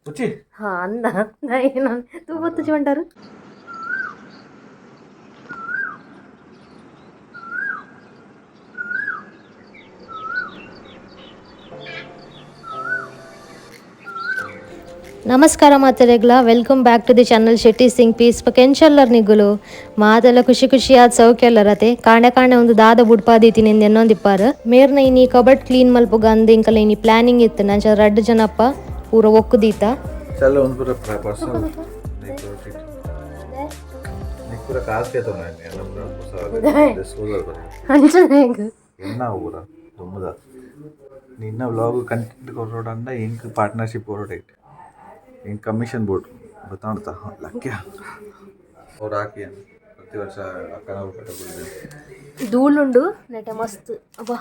हाँ अंदा नहीं तू बहुत चुंटाరు ನಮಸ್ಕಾರ ಮಾತೆರೆಗ್ಲ welcome back to the channel Shetty ಸಿಂಗ್ ಪೀಸ್ ಪಕೆಂಚಲ್ಲರ್ ನಿಗುಲು ಮಾತೆಲ್ಲ ಖುಷಿ ಖುಷಿಯಾದ ಸೌಖ್ಯಲ್ಲರತೆ ಕಾಣೆ ಕಾಣೆ ಒಂದು ದಾದ ಬುಡ್ಪಾದೀತಿನಿ ಎನ್ನೊಂದಿಪ್ಪಾರು ಮೇರ್ನ ಇನಿ ಕಬಡ್ ಕ್ಲೀನ್ ಮಲ್ಪುಗ ಅಂದ ಇಂಕಲ ಇನಿ ಪ್ಲಾನಿಂಗ್ ಇತ್ತು ನಂಚ ರಡ್ಡ್ ಜನಪ್ಪ ಪೂರ ಒಕ್ಕುದೀತ चल उन पूरा पर्सनल नहीं पूरा काज के तो मैं ना पूरा पूरा डिस्पोजल पर ಅಂಚನೆಗ್ என்ன पूरा ತುಂಬದ ನಿನ್ನ ವ್ಲಾಗ್ ಕಂಟೆಂಟ್ ಕೊಡೋಡಂಡ ಇಂಕ್ ಪಾರ್ಟ್ನರ್ಶಿಪ್ ಕೊಡೋಡೈತೆ ಇಂಕ್ ಕಮಿಷನ್ ಬೋರ್ಡ್ ಗೊತ್ತಾಡ್ತಾ ಲಕ್ಕ್ಯ ಅವ್ರು ಹಾಕಿ ಪ್ರತಿ ವರ್ಷ ಅಕ್ಕನ ಕಟ್ಟಬಿಡ್ತೀವಿ ಧೂಳುಂಡು ನೆಟೆ ಮಸ್ತ್ ಅಬ್ಬಾ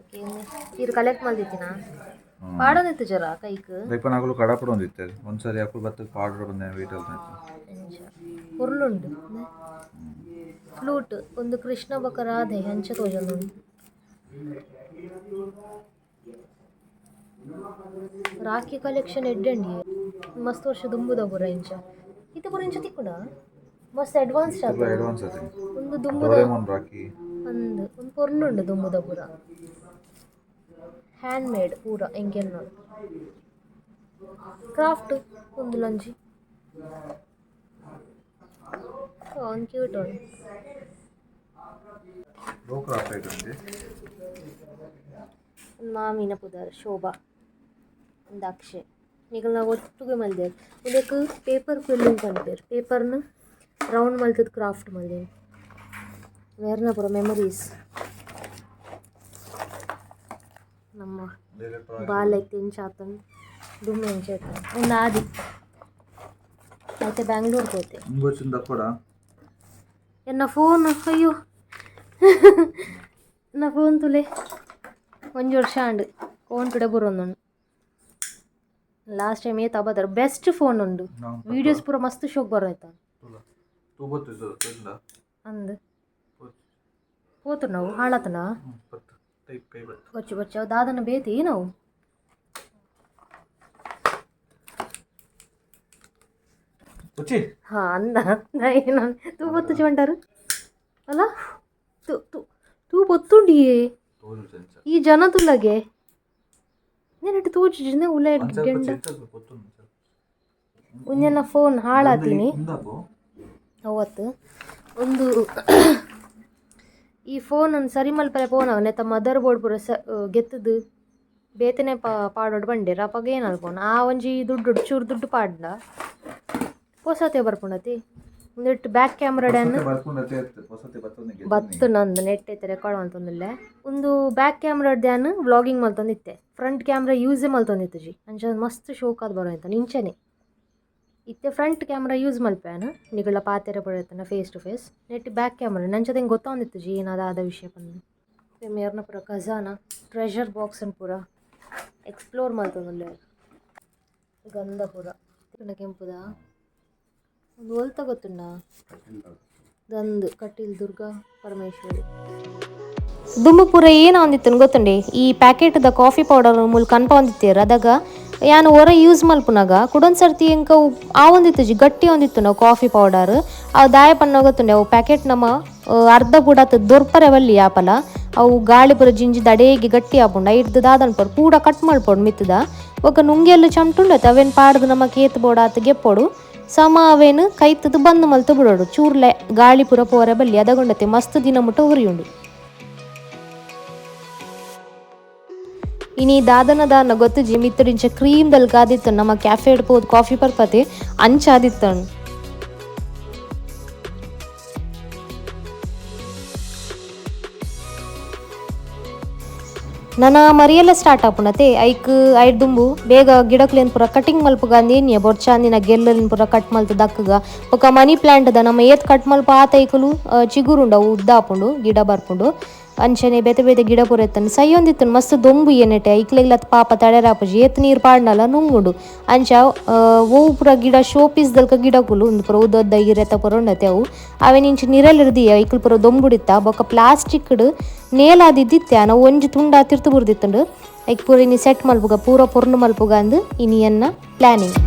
ಓಕೆ ಇದು ಕಲೆಕ್ಟ್ ಮಾಡ್ದಿತ್ತಿನ ಪಾಡೋದಿತ್ತು ಜರ ಕೈಕ್ ದೈಪ ನಾಗಲು ಕಡಪಡ ಒಂದಿತ್ತೆ ಒಂದ್ಸರಿ ಹಾಕಲು ಬತ್ತ ಪಾಡ್ರ ಬಂದೆ ವೀಟಲ್ ಉರುಳುಂಡು ಫ್ಲೂಟ್ ಒಂದು ಕೃಷ್ಣ ಬಕ ರಾಧೆ ಹಂಚ ತೋಜಲು ರಾಖಿ ಕಲೆಕ್ಷನ್ ಎಡ್ಡಂಡಿ ಮಸ್ತ್ ವರ್ಷ ದುಂಬುದ ಬುರ ಇಂಚ ಇತ್ತ ಬುರ ಇಂಚ ತಿಕ್ಕುಡ ಮಸ್ತ್ ಅಡ್ವಾನ್ಸ್ ಅಡ್ವಾನ್ಸ್ ಅದೇ ಒಂದು ದುಂಬುದ ರಾಖಿ ಒಂದು ಪೊರ್ಲುಂಡು ದುಂಬುದ ಪೂರ ಹ್ಯಾಂಡ್ ಮೇಡ್ ಪೂರ ಎಂಗೆಲ್ಲ ಕ್ರಾಫ್ಟ್ ಒಂದು ಲಂಜಿ ಒಂದು ಕ್ಯೂಟ್ ಒಂದು ಮಾಮಿನ ಪುದರ್ ಶೋಭಾ ಒಂದು ಅಕ್ಷಯ್ ಈಗ ನಾವು ಒಟ್ಟಿಗೆ ಮಲ್ದೇವೆ ಇದಕ್ಕೆ ಪೇಪರ್ ಕ್ವಿಲ್ಲಿಂಗ್ ಕಲ್ಪೇರು ಪೇಪರ್ನ ರೌಂಡ್ ಮಲ್ತದ ಕ್ರಾಫ್ಟ್ ಮಲ್ದೇವೆ വേറെ ಪುರ ಮೆಮೊರೀಸ್ ನಮ್ಮ ಬಾಲ್ಯಕ್ಕೆ ಎಂಚಾತನ್ ದುಮ್ಮೆ ಎಂಚಾತನ್ ಒಂದು ಆದಿ అయితే బెంగళూరుకి పోతే ఇంకొచ్చింది అక్కడ నా ఫోన్ అయ్యో నా ಫೋನ್ ತುಲೆ ಒಂದು ವರ್ಷ ಅಂಡ್ ಫೋನ್ ಕೂಡ ಬರೋದು ಲಾಸ್ಟ್ ಟೈಮ್ ಏತ್ ಅಬದರ್ ಬೆಸ್ಟ್ ಫೋನ್ ಉಂಡು ವಿಡಿಯೋಸ್ ಪೂರ ಮಸ್ತ್ ಶೋಕ್ ಬರೋಯ್ತ ಅಂದ್ పోతు ನಾವು ಹಾಳತನ ಬಚ್ಚು ಅವು ದಾದನ ಬೇತಿ ನಾವು हाँ अंदा नहीं तू बत्तु चुंटाరు ಅಲ್ಲ तू ಬತ್ತುಂಡಿಯೇ ಈ ಜನ ತುಲ್ಲಗೆ ನೆನಟು ತೋಚಿನ ಉಲೆ ಗೆಂಡ ಉಂಜನ ಫೋನ್ ಹಾಳಾತೀನಿ ಅವತ್ತು ಒಂದು ಈ ಫೋನ್ ಒಂದು ಸರಿ ಮಲ್ಪರೆ ಫೋನ್ ಆಗ ನೆತ್ತ ಮದರ್ ಬೋರ್ಡ್ ಪೂರ ಗೆತ್ತದು ಬೇತನೆ ಪಾಡೋಡು ಬಂಡೆ ರಾಪಾಗ ಏನಲ್ಲ ಫೋನ್ ಆ ಒಂಜಿ ದುಡ್ಡು ಚೂರು ದುಡ್ಡು ಪಾಡ್ದ ಹೊಸತೆ ಬರ್ಪುಣತಿ ಒಂದಿಟ್ಟು ಬ್ಯಾಕ್ ಕ್ಯಾಮ್ರಾಡನ್ನು ಬತ್ತು ನಂದು ನೆಟ್ ಐತೆ ರೆಕಾರ್ಡ್ ಮಲ್ತೊಂದಿಲ್ಲ ಒಂದು ಬ್ಯಾಕ್ ಕ್ಯಾಮ್ರಾಡ್ಯಾನು ವ್ಲಾಗಿಂಗ್ ಮಲ್ತೊಂದಿತ್ತೆ ಫ್ರಂಟ್ ಕ್ಯಾಮ್ರಾ ಯೂಸೇ ಮಲ್ತೊಂದಿತ್ತು ಜಿ ಅಂಚ ಮಸ್ತ್ ಶೋಕ್ ಆದ್ ಬರೋಯ್ತ ನಿಂಚನೆ ಇತ್ತೆ ಫ್ರಂಟ್ ಕ್ಯಾಮ್ರಾ ಯೂಸ್ ಮಲ್ಪೇನ ನಿಗಳ ಪಾತೆರೆ ಪಡೆಯತ್ತನ ಫೇಸ್ ಟು ಫೇಸ್ ನೆಟ್ ಬ್ಯಾಕ್ ಕ್ಯಾಮ್ರಾ ನಂಚದ ಹಿಂಗೆ ಗೊತ್ತಾಂದಿತ್ತು ಜಿ ಏನಾದ ವಿಷಯ ಬಂದು ಮೇರ್ನ ಪೂರ ಖಜಾನ ಟ್ರೆಷರ್ ಬಾಕ್ಸ್ ಅನ್ನು ಪೂರ ಎಕ್ಸ್ಪ್ಲೋರ್ ಮಲ್ತೊಂದಿಲ್ಲ ಗಂಧ ಪೂರ ಕೆಂಪುದ ಒಂದು ಹೊಲ್ತ ಗೊತ್ತುಂಡ ದಂದು ಕಟೀಲ್ ದುರ್ಗಾ ಪರಮೇಶ್ವರಿ ದುಮ್ಮು ಪೂರ ಏನು ಅಂದಿತ್ತು ಗೊತ್ತುಂಡೆ ಈ ಪ್ಯಾಕೆಟ್ದ ಕಾಫಿ ಪೌಡರ್ ಮೂಲಕ ಅನ್ಪ ಒಂದಿತ್ತೀರ ಅದಾಗ ಯಾನು ಹೊರ ಯೂಸ್ ಮಲ್ಪುನಾಗ ಕುಡೊಂದು ಸರ್ತಿ ಇಂಕ ಆ ಒಂದಿತ್ತು ಜಿ ಗಟ್ಟಿ ಒಂದಿತ್ತು ನಾವು ಕಾಫಿ ಪೌಡರ್ ಅವು ದಾಯ ಪನ್ನ ಗೊತ್ತುಂಡೆ ಅವು ಪ್ಯಾಕೆಟ್ ನಮ್ಮ ಅರ್ಧ ಬುಡಾತ್ ದೊರ್ಪರೆ ಬಲ್ಲಿ ಆಪಲ ಅವು ಗಾಳಿ ಪುರ ಜಿಂಜಿ ದಡೇಗಿ ಗಟ್ಟಿ ಆಪುಂಡ ಇಡ್ದು ದಾದನ್ ಪರ್ ಪೂಡ ಕಟ್ ಮಲ್ಪೊಡು ಮಿತ್ತದ ಒಕ್ಕ ನುಂಗೆಲ್ಲ ಚಮಟುಂಡತ್ ಅವೇನು ಪಾಡ್ದು ನಮ್ಮ ಕೇತ್ ಬೋಡಾತ್ ಗೆಪ್ಪೊಡು ಸಮ ಅವೇನು ಕೈತದು ಬಂದು ಮಲ್ತು ಬಿಡೋಡು ಚೂರ್ಲೆ ಗಾಳಿ ಪುರ ಪೋರೆ ಬಲ್ಲಿ ಅದಗೊಂಡತೆ ಮಸ್ತ್ ದಿನ ಮುಟ್ಟ ಉರಿಯುಂಡು ಇನಿ ದಾದನ ಗೊತ್ತು ಜಿ ಮಿತ್ತರಿಂಚ ಕ್ರೀಮ್ದಲ್ಲಿ ಕಾದಿತ್ತು ನಮ್ಮ ಕ್ಯಾಫೆ ಇಡ್ಬೋದು ಕಾಫಿ ಪರ್ಪತೆ ಅಂಚಾದಿತ್ತಣ್ಣು ನನ್ನ ಮರಿಯೆಲ್ಲ ಸ್ಟಾರ್ಟ್ ಆಪುಣತೆ ಐಡ್ ದುಂಬು ಬೇಗ ಗಿಡಕ್ಲೇನು ಪೂರ ಕಟಿಂಗ್ ಮಲ್ಪುಗಂದು ಏನಿಯ ಬೊರ್ಚಾಂದಿನ ಗೆಲ್ಲಲಿನ ಪೂರ ಕಟ್ ಮಲ್ತು ದಕ್ಕಗ ಒಕ್ಕ ಮನಿ ಪ್ಲಾಂಟ್ ಅದ ನಮ್ಮ ಏತ್ ಕಟ್ ಮಲ್ಪ ಆತೈಕಲು ಚಿಗುರುಂಡವು ಉದ್ದ ಆಪುಂಡು ಗಿಡ ಬರ್ಪುಂಡು ಅಂಚನೆ ಬೇತೆ ಬೇತೆ ಗಿಡ ಪೂರ ಎತ್ತನು ಸೈಯೊಂದಿತ್ತು ಮಸ್ತ್ ದೊಂಬು ಏನೆಟೆ ಐಕ್ಲೆಗ್ಲತ್ ಪಾಪ ತಡೆರಾಪಜಿ ಏತ್ ನೀರು ಪಾಡ್ನಲ್ಲ ನುಂಗುಂಡು ಅಂಚ ಓವು ಪೂರ ಗಿಡ ಶೋ ಪೀಸ್ ದಲ್ಕ ಗಿಡಕುಲು ಒಂದು ಪೂರ ಉದ್ದೊದ್ದ ಇರೆತ ಪೂರ ಉಂಡತೆ ಅವು ಅವೇನಿಂಚ ನೀರಲ್ಲಿ ಇರ್ದಿ ಐಕ್ಲು ಪೂರ ದೊಂಬುಡಿತ್ತ ಬೊಕ್ಕ ಪ್ಲಾಸ್ಟಿಕ್ಡ್ ನೇಲಾದಿದ್ದಿತ್ತೆ ನಾವು ಒಂಜಿ ತುಂಡ ತಿರ್ತು ಬುರ್ದಿತ್ತುಂಡು ಐಕ್ ಪೂರ ಇನಿ ಸೆಟ್ ಮಲ್ಪುಗ ಪೂರ ಪೊರ್ಲು ಮಲ್ಪುಗ ಅಂದು ಇನಿಯನ್ನ ಪ್ಲಾನಿಂಗ್.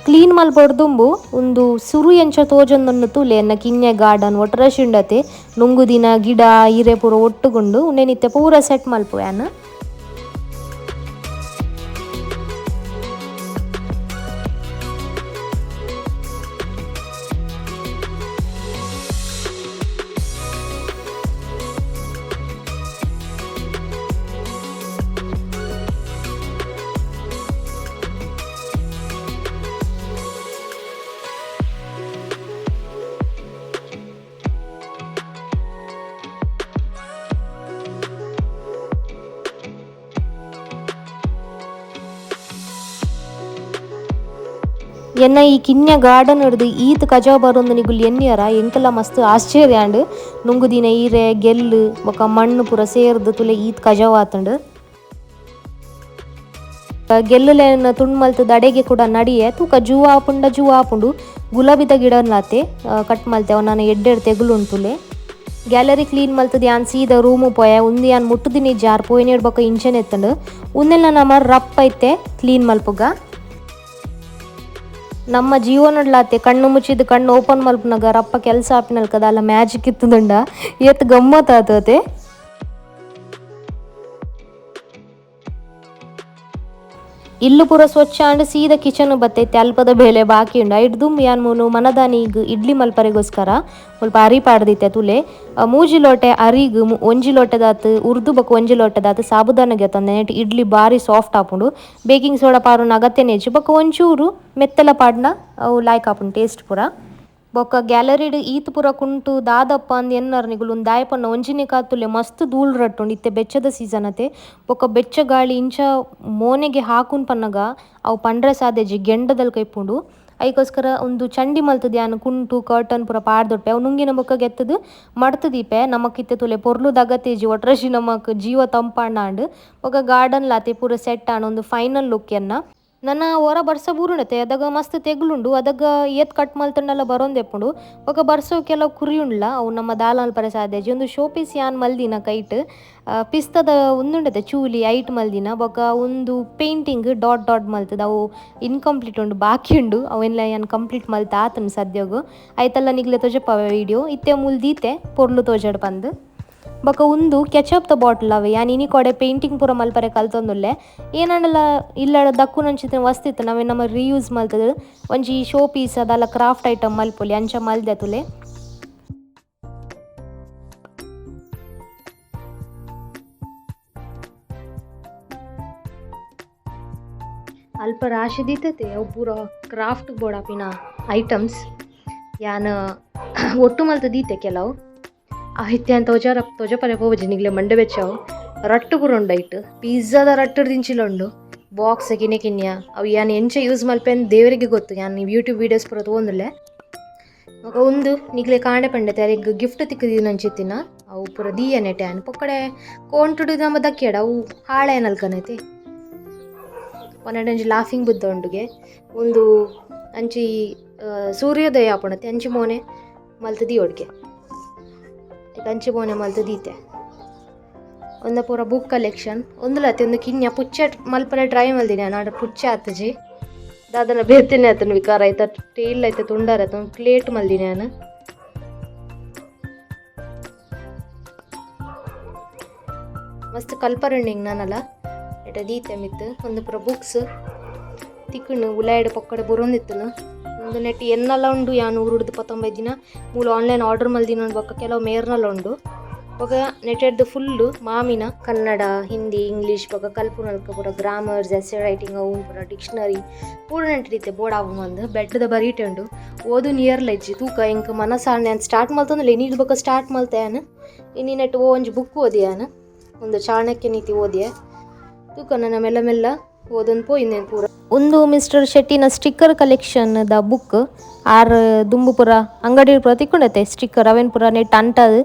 ಕ್ಲೀನ್ ಮಲ್ಪೊಡ್ದುಂಬು ಒಂದು ಸುರು ಎಂಚ ತೋಜೊಂದನ್ನು ತೂಲೆ ಎನ್ನ ಕಿನ್ನೆ ಗಾರ್ಡನ್ ಒಟ್ರಶ್ ಉಂಡತೆ ನುಂಗು ದಿನ ಗಿಡ ಹಿರೆ ಪೂರ ಒಟ್ಟುಗುಂಡು ಉಂಡೆನಿತ್ತೆ ಪೂರ ಸೆಟ್ ಮಲ್ಪುವ್ಯಾನ್. ಎನ್ನ ಈ ಕಿನ್ಯ ಗಾರ್ಡನ್ ಹಿಡ್ದು ಈತ್ ಕಜಾವ್ ಬರೋದು ನಿಗುಲ್ ಎನ್ನಿಯರ ಎಂಕೆಲ್ಲ ಮಸ್ತ್ ಆಶ್ಚರ್ಯ ಅಂಡ್ ನುಂಗು ದಿನ ಈರೆ ಗೆಲ್ಲು ಬೊಕ ಮಣ್ಣು ಪೂರ ಸೇರ್ದು ತುಲೆ ಈತ್ ಕಜಾವ್ ಆತಂಡು. ಗೆಲ್ಲುಲೇನ ತುಂಡು ಮಲ್ತದ ಅಡೆಗೆ ಕೂಡ ನಡಿಯೆ ತೂಕ ಜೂ ಆಪುಂಡು ಗುಲಾಬಿದ ಗಿಡನ್ಲಾತೆ ಕಟ್ ಮಲ್ತೆ ಅವನ ಎಡ್ಡೆಡ್ ತೆಗುಲುಂಟುಲೆ. ಗ್ಯಾಲರಿ ಕ್ಲೀನ್ ಮಲ್ತದ ಯಾನ್ ಸೀದ ರೂಮು ಪೋಯ ಉಂದು ಯಾನ್ ಮುಟ್ಟುದಿನಿ ಜಾರ್ ಪೋಯ್ನೇಡ್ ಬೊಕ ಇಂಚನೆ ಎತ್ತಂಡು ಉಂದೆಲ್ಲ ನಮ್ಮ ರಪ್ಪ ಐತೆ ಕ್ಲೀನ್ ಮಲ್ಪುಗ. ನಮ್ಮ ಜೀವನಡ್ಲಾತೆ ಕಣ್ಣು ಮುಚ್ಚಿದ್ದು ಕಣ್ಣು ಓಪನ್ ಮಲ್ಪನಾಗ ರಪ್ಪ ಕೆಲಸ ಆಪಿನಲ್ಕದ ಅಲ್ಲ ಮ್ಯಾಜಿಕ್ ಇತ್ತದಂಡ ಎತ್ ಗಮ್ಮತ್ ಆತತೆ. ಇಲ್ಲು ಪೂರ ಸ್ವಚ್ಛ ಅಂಡ್ ಸೀದಾ ಕಿಚನ್ ಬತ್ತೈತೆ ಅಲ್ಪದ ಬೇಲೆ ಬಾಕಿ ಉಂಡು ಐಡ್ದುಂಬು ಯಾನ್ ಮೂನು ಮನದಾನಿಗ್ ಇಡ್ಲಿ ಮಲ್ಪರೆಗೋಸ್ಕರ ಸ್ವಲ್ಪ ಅರಿ ಪಾಡ್ದಿತ್ತೆ ತುಲೆ ಮೂಜಿ ಲೋಟೆ ಅರಿಗ್ ಒಂಜಿ ಲೋಟದಾತು ಉರ್ದು ಬೊಕ ಒಂಜಿ ಲೋಟದಾತು ಸಾಬುದಾನಗೆ ತಂದೆ ನೆಟ್ ಇಡ್ಲಿ ಬಾರಿ ಸಾಫ್ಟ್ ಆಪುಂಡು. ಬೇಕಿಂಗ್ ಸೋಡಾ ಪಾರುನ ಅಗತ್ಯನೇ ಹೆಚ್ಚು ಬೊಕ ಒಂಚೂರು ಮೆತ್ತಲ ಪಾಡ್ನ ಅವು ಲಾಯ್ಕ್ ಆಪುಂಡು ಟೇಸ್ಟ್ ಪೂರ. ಬೊಕ್ಕ ಗ್ಯಾಲರಿಡ್ ಈತ್ ಪೂರ ಕುಂಟು ದಾದಪ್ಪ ಅಂದ್ ಎನ್ನರ್ ನಿಗುಲು ಒಂದು ದಾಯಪನ್ನ ಒಂಜಿನೆ ಕಾತುಲೆ ಮಸ್ತ್ ಧೂಳು ರಟ್ಟುಂಡು ಇತ್ತೆ ಬೆಚ್ಚದ ಸೀಸನ್ ಅತೆ ಬೊಕ್ಕ ಬೆಚ್ಚ ಗಾಳಿ ಇಂಚ ಮೋನೆಗೆ ಹಾಕುನ್ ಪನ್ನಗ ಅವು ಪಂಡ್ರೆ ಸಾದೇಜಿ ಗೆಂಡದಲ್ಲಿ ಕೈಪುಂಡು. ಅದಕ್ಕೋಸ್ಕರ ಒಂದು ಚಂಡಿ ಮಲ್ತದ ಯಾನು ಕುಂಟು ಕರ್ಟನ್ ಪೂರ ಪಾಡ್ದೊಟ್ಟೆ ಅವು ನುಂಗಿನ ಬೊಕ್ಕ ಗೆತ್ತದು ಮಡ್ತದೀಪೆ ನಮಕಿತ್ತೆ ತುಲೆ ಪೊರ್ಲುದ ಅಗತ್ಯಜಿ ಒಟ್ರಶಿ ನಮಕ್ ಜೀವ ತಂಪಾಂಡ ಅಂಡ್ ಬೊಕ್ಕ ಗಾರ್ಡನ್ ಲಾತೆ ಪೂರ ಸೆಟ್ ಆಣ ಒಂದು ಫೈನಲ್ ಲುಕ್ ಎನ್ನ ನನ್ನ ಹೊರ ಬರ್ಸ ಬೂರುಂಡತೆ ಅದಾಗ ಮಸ್ತ್ ತೆಗ್ಲುಂಡು ಅದಾಗ ಏತ್ ಕಟ್ ಮಲ್ತಂಡೆಲ್ಲ ಬರೋಂದೆಪ್ಪುಂಡು ಬೊಕ ಬರ್ಸೋ ಕೆಲವು ಕುರಿ ಉಂಡ್ಲ ಅವು ನಮ್ಮ ದಾಲಾಲ್ ಪರೆ ಸಾದೇಜಿ ಒಂದು ಶೋ ಪೀಸ್ ಯಾನ್ ಮಲ್ದಿನ ಕೈಟ್ ಪಿಸ್ತದ ಉಂದುಂಡತೆ ಚೂಲಿ ಐಟ್ ಮಲ್ದಿನ ಬೊಕ ಒಂದು ಪೇಂಟಿಂಗ್ ಡಾಟ್ ಡಾಟ್ ಮಲ್ತದ ಅವು ಇನ್ಕಂಪ್ಲೀಟ್ ಉಂಡು ಬಾಕಿ ಉಂಡು ಅವೆಲ್ಲ ಯಾನ್ ಕಂಪ್ಲೀಟ್ ಮಲ್ತ ಆತನು ಸದ್ಯಗು ಐತಲ್ಲ ನಿಗ್ಲೆ ತೋಜಪ್ಪ ವಿಡಿಯೋ ಇತ್ತೆ ಮುಲ್ದೀತೆ ಪೊರ್ಲು ತೋಜಡ್ ಬಂದು ಬೊಕ ಒಂದು ಕೆಚಪ್ ದ ಬಾಟ್ಲ್ ಅವೆ ಯಾನ್ ಇನಿ ಕೊಡೆ ಪೇಂಟಿಂಗ್ ಪೂರ ಮಲ್ಪರೆ ಕಲ್ತೊಂದುಲ್ಲೆ ಏನಂಡಲ ಇಲ್ಲ ದಕ್ಕು ನಂಚಿತ್ತಿನ ವಸ್ತಿತ್ತು ನಾವೇ ನಮ್ಮ ರೀಯೂಸ್ ಮಲ್ತದ ಒಂಜಿ ಶೋ ಪೀಸ್ ಅದಲ್ಲ ಕ್ರಾಫ್ಟ್ ಐಟಮ್ ಮಲ್ಪೊಲಿ ಅಂಚ ಮಲ್ದೆ ತುಲೆ. ಅಲ್ಪ ರಾಶಿ ದೀತೈತೆ ಅವು ಪೂರ ಕ್ರಾಫ್ಟ್ ಬೋಡಾಪಿನ ಐಟಮ್ಸ್ ಯಾನ್ ಒಟ್ಟು ಮಲ್ತ ದೀತೆ ಕೆಲವು ಅಹಿತ್ಯಾನ್ ತೋಜಪರೆ ಪೋವಜಿ ನಿಗ್ಲೆ ಮಂಡೆ ಬೆಚ್ಚಾವು ರಟ್ಟು ಪೂರ ಉಂಡು ಐಟ್ ಪಿಜ್ಜಾದ ರಟ್ಟು ದಿಂಚಿಲ ಉಂಡು ಬಾಕ್ಸ್ ಕಿನ್ಯ ಅವು ಯಾನ್ ಎಂಚ ಯೂಸ್ ಮಲ್ಪೆನ್ ದೇವರಿಗೆ ಗೊತ್ತು ಯಾನ್ ಯೂಟ್ಯೂಬ್ ವೀಡಿಯೋಸ್ ಪೂರ ತೊಗೊಂದುಲ್ಲೆ ಮಗ ಒಂದು ನಿಗ್ಲೆ ಕಾಂಡೆ ಪಂಡತೆ ಅರಿಗೆ ಗಿಫ್ಟ್ ತಿಕ್ಕದಿ ನಂಚಿತ್ತಿನ ಅವು ಪೂರ ದೀಯನೆ ಟ್ಯಾನ್ ಪೊಕ್ಕಡೆ ಕೋಂಟುಡು ನಮ್ಮ ದಕ್ಕೆಡ ಅವು ಹಾಳೆ ನಲ್ಕನೈತೆ ಒಂದೆಂಜಿ ಲಾಫಿಂಗ್ ಬುದ್ಧ ಉಂಡುಗೆ ಒಂದು ಅಂಚಿ ಸೂರ್ಯೋದಯ ಆಪುಣತೆ ಅಂಚಿ ಮೋನೆ ಮಲ್ತದಿ ಒಡ್ಗೆ ಅಂಚಿ ಮೋನೆ ಮಲ್ತದೀತೆ ಒಂದ ಪೂರ ಬುಕ್ ಕಲೆಕ್ಷನ್ ಒಂದುಲತ್ತೆ ಒಂದು ಕಿನ್ಯ ಪುಚ್ಚ ಮಲ್ಪನೆ ಟ್ರೈ ಮಲ್ದಿನಿ ನಾನು ಪುಚ್ಚ ಆತಜಿ ದಾದನ ಬೇರ್ತೇನೆ ಆತನ ವಿಕಾರ ಆಯ್ತ ಟೇಲ್ ಆಯ್ತ ತುಂಡಾರ ಆಯ್ತ ಒಂದು ಪ್ಲೇಟ್ ಮಲ್ದಿನಿ ನಾನು ಮಸ್ತ್ ಕಲ್ಪರಂಡಿಂಗ್ ನಾನಲ್ಲ ಎಟ ದೀತೆ ಮಿತ್ ಒಂದು ಪೂರ ಬುಕ್ಸ್ ತಿಕ್ಕಣ್ಣು ಉಲಾಯ್ಡ್ ಪೊಕ್ಕಡೆ ಬುರೊಂದಿತ್ತನು ಒಂದು ನೆಟ್ ಎನ್ನೆಲ್ಲ ಉಂಡು ಯಾನು ಊರುಡ್ದು 19 ದಿನ ಮೂಲ ಆನ್ಲೈನ್ ಆರ್ಡರ್ ಮಲ್ದಿನ ಬೊಕ್ಕ ಕೆಲವು ಮೇರ್ನಲ್ಲ ಉಂಡು ಬೊಕ ನೆಟೆಡ್ದು ಫುಲ್ಲು ಮಾಮಿನ ಕನ್ನಡ ಹಿಂದಿ ಇಂಗ್ಲೀಷ್ ಬೊಕ ಕಲ್ಪುನಲ್ಕ ಪೂರ ಗ್ರಾಮರ್ಸ್ ಎಸ್ಸೆ ರೈಟಿಂಗ್ ಅವು ಪೂರ ಡಿಕ್ಷನರಿ ಪೂರ ನೆಟ್ಟಿದ್ದೆ ಬೋರ್ಡ್ ಆವು ಒಂದು ಬೆಡ್ದ ಬರೀಟೆ ಉಂಡು ಓದು ನಿಯರ್ಲ ಇಜ್ಜಿ ತೂಕ ಇಂಕ ಮನಸಾಣೆ ಅಂತ ಸ್ಟಾರ್ಟ್ ಮಲ್ತಂದ್ರೆ ಇನ್ನೀಗ ಬೊಕ ಸ್ಟಾರ್ಟ್ ಮಲ್ತೆ ಯಾನು ಇನ್ನಿ ನೆಟ್ ಒಂಜಿ ಬುಕ್ ಓದಿ ಯಾನು ಒಂದು ಚಾಣಕ್ಯ ನೀತಿ ಓದಿಯೆ ತೂಕ ನನ್ನ ಮೆಲ್ಲ ಮೆಲ್ಲ ಓದೊಂದು ಪೋಯಿಂದೇನು ಪೂರ ಒಂದು ಮಿಸ್ಟರ್ ಶೆಟ್ಟಿನ ಸ್ಟಿಕ್ಕರ್ ಕಲೆಕ್ಷನ್ ದ ಬುಕ್ ಆರ್ ದುಂಬು ಪೂರ ಅಂಗಡಿ ಪೂರ ತಿಕ್ಕೊಂಡೈತೆ ಸ್ಟಿಕ್ಕರ್ ಅವೇನು ಪೂರ ನೆಟ್ ಅಂಟದು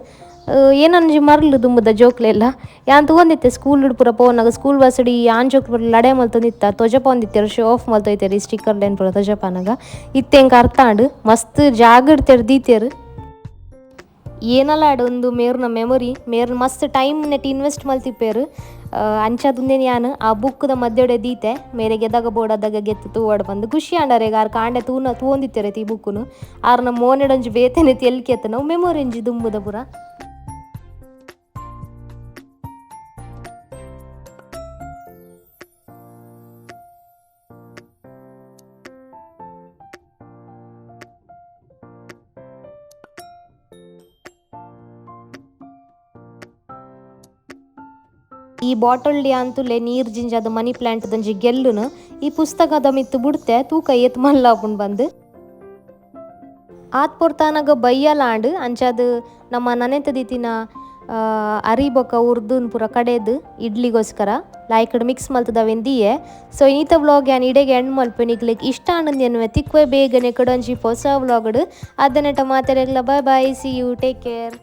ಏನಂಜಿ ಮರ್ಲು ದುಂಬುದ ಜೋಕ್ಲೆಲ್ಲ ಯಾನ್ ತಗೊಂಡಿತ್ತೆ ಸ್ಕೂಲ್ ಪೂರ ಪೋನಾಗ ಸ್ಕೂಲ್ ಬಸ್ಡಿ ಆನ್ ಜೋಕ್ ಪೂರ ಲಡೆ ಮಲ್ತೊಂದಿತ್ತ ತೊಜಪ ಒಂದಿತ್ತೆರು ಶೋ ಆಫ್ ಮಲ್ತೊಯ್ತೆರು ಈ ಸ್ಟಿಕ್ಕರ್ ಲೈನ್ ಪೂರ ತೊಜಪನಾಗ ಇತ್ತೆಂಕ ಅರ್ಥಾಂಡು ಮಸ್ತ್ ಜಾಗ ಇಡ್ತೆರು ದೀತೆರು ಏನಲ್ಲ ಆಡು ಒಂದು ಮೇರ್ನ ಮೆಮೊರಿ ಮೇರ್ ಮಸ್ತ್ ಟೈಮ್ ನೆಟ್ ಇನ್ವೆಸ್ಟ್ ಮಲ್ತಿಪ್ಪೇರು ಅಂಚದುಂದೇನು ಯಾನು ಆ ಬುಕ್ದ ಮಧ್ಯೊಡೆ ದೀತೆ ಮೇರೆ ಗೆದಾಗ ಬೋಡದಾಗ ಗೆತ್ತು ತೂವಾಡು ಬಂದು ಖುಷಿ ಆಂಡಾರೆ ಆರು ಕಾಂಡೆ ತೂಂದಿತ್ತೇರೆ ಈ ಬುಕ್ಕುನು ಆರು ನಮ್ಮ ಮೋನೆಡೊಂಜಿ ಬೇತೆನೆ ಎಲ್ಕೆತ್ತ ನಾವು ಮೆಮೊರಿ ಎಂಜಿ ದುಂಬುದ ಪೂರ. ಈ ಬಾಟಲ್ಡಿ ಅಂತುಲೆ ನೀರು ಜಿಂಜಾದ ಮನಿ ಪ್ಲಾಂಟ್ ದಂಜಿ ಗೆಲ್ಲುನು ಈ ಪುಸ್ತಕದ ಮಿತ್ತು ಬಿಡ್ತೆ ತೂಕ ಎತ್ ಮಲ್ಲಾಪುಂಡು ಬಂದು ಆತ್ ಪೊರ್ತಾನಾಗ ಬೈಯಲಾಂಡು ಅಂಚಾದ ನಮ್ಮ ನನೆತ ದಿತಿನ ಅರಿಬೊಕ ಉರ್ದುನ್ ಪೂರ ಕಡೆದು ಇಡ್ಲಿಗೋಸ್ಕರ ಲಾಯ್ಕಡ್ ಮಿಕ್ಸ್ ಮಲ್ತದವೆಂದಿಯೆ. ಸೊ ಇನ್ನಿತ ವ್ಲಾಗ್ ಯಾನ್ ಇಡೆಗೆ ಎಂಡ್ ಮಲ್ಪೆನಿಗ್ ಲೈಕ್ ಇಷ್ಟ ಆನಂದ್ ಎನ್ನುವೆ ತಿಕ್ವೆ ಬೇಗನೆ ಕಡೊಂಜಿ ಹೊಸ ವ್ಲಾಗ್ಡ್ ಅದನ್ನೆಟ ಮಾತೆರೆಗ್ಲ bye bye see you take care.